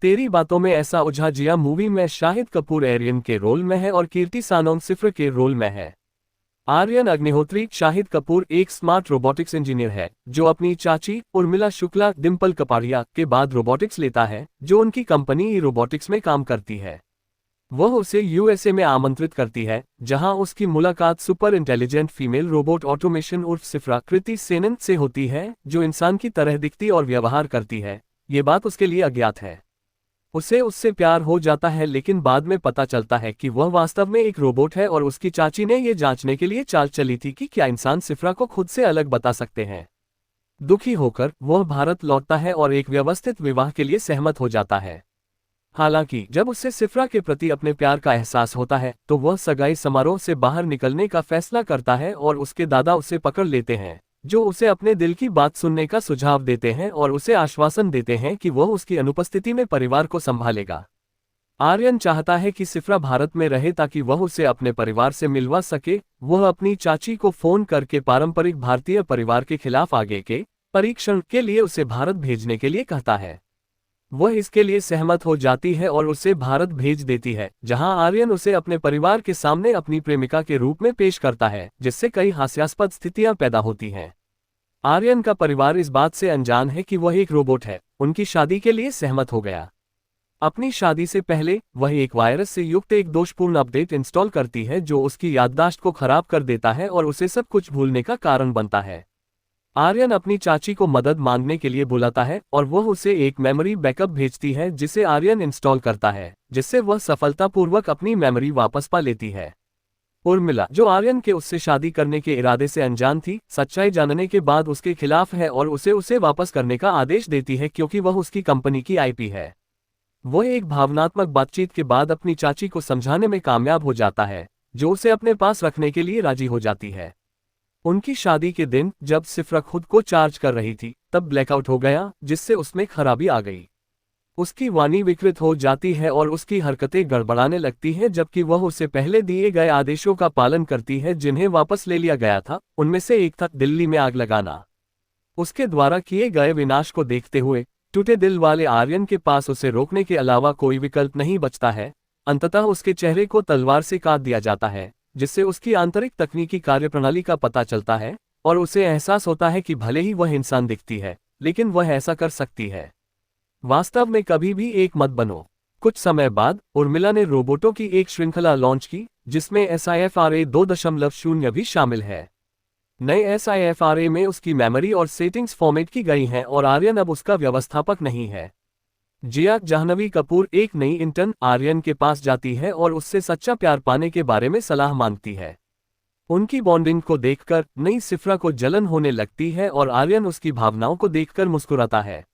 तेरी बातों में ऐसा उलझा जिया मूवी में शाहिद कपूर आर्यन के रोल में है और कीर्ति सानोन सिफ्र के रोल में है। आर्यन अग्निहोत्री शाहिद कपूर एक स्मार्ट रोबोटिक्स इंजीनियर है जो अपनी चाची उर्मिला शुक्ला डिम्पल कपाड़िया के बाद रोबोटिक्स लेता है, जो उनकी कंपनी ई रोबोटिक्स में काम करती है। वह उसे यूएसए में आमंत्रित करती है, जहां उसकी मुलाकात super intelligent female robot automation उर्फ सिफ्रा कृति सेनन से होती है, जो इंसान की तरह दिखती और व्यवहार करती है। ये बात उसके लिए अज्ञात है। उसे उससे प्यार हो जाता है, लेकिन बाद में पता चलता है कि वह वास्तव में एक रोबोट है और उसकी चाची ने यह जांचने के लिए चाल चली थी कि क्या इंसान सिफ्रा को खुद से अलग बता सकते हैं। दुखी होकर वह भारत लौटता है और एक व्यवस्थित विवाह के लिए सहमत हो जाता है। हालांकि जब उसे सिफ्रा के प्रति अपने प्यार का एहसास होता है तो वह सगाई समारोह से बाहर निकलने का फैसला करता है और उसके दादा उसे पकड़ लेते हैं, जो उसे अपने दिल की बात सुनने का सुझाव देते हैं और उसे आश्वासन देते हैं कि वह उसकी अनुपस्थिति में परिवार को संभालेगा। आर्यन चाहता है कि सिफ्रा भारत में रहे ताकि वह उसे अपने परिवार से मिलवा सके। वह अपनी चाची को फोन करके पारंपरिक भारतीय परिवार के खिलाफ आगे के परीक्षण के लिए उसे भारत भेजने के लिए कहता है। वह इसके लिए सहमत हो जाती है और उसे भारत भेज देती है, जहां आर्यन उसे अपने परिवार के सामने अपनी प्रेमिका के रूप में पेश करता है, जिससे कई हास्यास्पद स्थितियां पैदा होती हैं। आर्यन का परिवार इस बात से अनजान है कि वह एक रोबोट है, उनकी शादी के लिए सहमत हो गया। अपनी शादी से पहले वह एक वायरस से युक्त एक दोषपूर्ण अपडेट इंस्टॉल करती है, जो उसकी याददाश्त को खराब कर देता है और उसे सब कुछ भूलने का कारण बनता है। आर्यन अपनी चाची को मदद मांगने के लिए बुलाता है और वह उसे एक मेमोरी बैकअप भेजती है, जिसे आर्यन इंस्टॉल करता है, जिससे वह सफलतापूर्वक अपनी मेमोरी वापस पा लेती है। उर्मिला, जो आर्यन के उससे शादी करने के इरादे से अनजान थी, सच्चाई जानने के बाद उसके खिलाफ है और उसे वापस करने का आदेश देती है, क्योंकि वह उसकी कंपनी की आईपी है। वह एक भावनात्मक बातचीत के बाद अपनी चाची को समझाने में कामयाब हो जाता है, जो उसे अपने पास रखने के लिए राजी हो जाती है। उनकी शादी के दिन जब सिफ्रा खुद को चार्ज कर रही थी, तब ब्लैकआउट हो गया, जिससे उसमें खराबी आ गई। उसकी वाणी विकृत हो जाती है और उसकी हरकतें गड़बड़ाने लगती हैं, जबकि वह उससे पहले दिए गए आदेशों का पालन करती है जिन्हें वापस ले लिया गया था। उनमें से एक था दिल्ली में आग लगाना। उसके द्वारा किए गए विनाश को देखते हुए टूटे दिल वाले आर्यन के पास उसे रोकने के अलावा कोई विकल्प नहीं बचता है। अंततः उसके चेहरे को तलवार से काट दिया जाता है, जिससे उसकी आंतरिक तकनीकी कार्यप्रणाली का पता चलता है और उसे एहसास होता है कि भले ही वह इंसान दिखती है, लेकिन वह ऐसा कर सकती है। वास्तव में कभी भी एक मत बनो। कुछ समय बाद उर्मिला ने रोबोटों की एक श्रृंखला लॉन्च की, जिसमें SIFRA 2.0 भी शामिल है। नए SIFRA में उसकी मेमोरी और सेटिंग्स फॉर्मेट की गई हैं और आर्यन अब उसका व्यवस्थापक नहीं है। जिया जाह्नवी कपूर एक नई इंटर्न आर्यन के पास जाती है और उससे सच्चा प्यार पाने के बारे में सलाह मांगती है। उनकी बॉन्डिंग को देखकर नई सिफ्रा को जलन होने लगती है और आर्यन उसकी भावनाओं को देखकर मुस्कुराता है।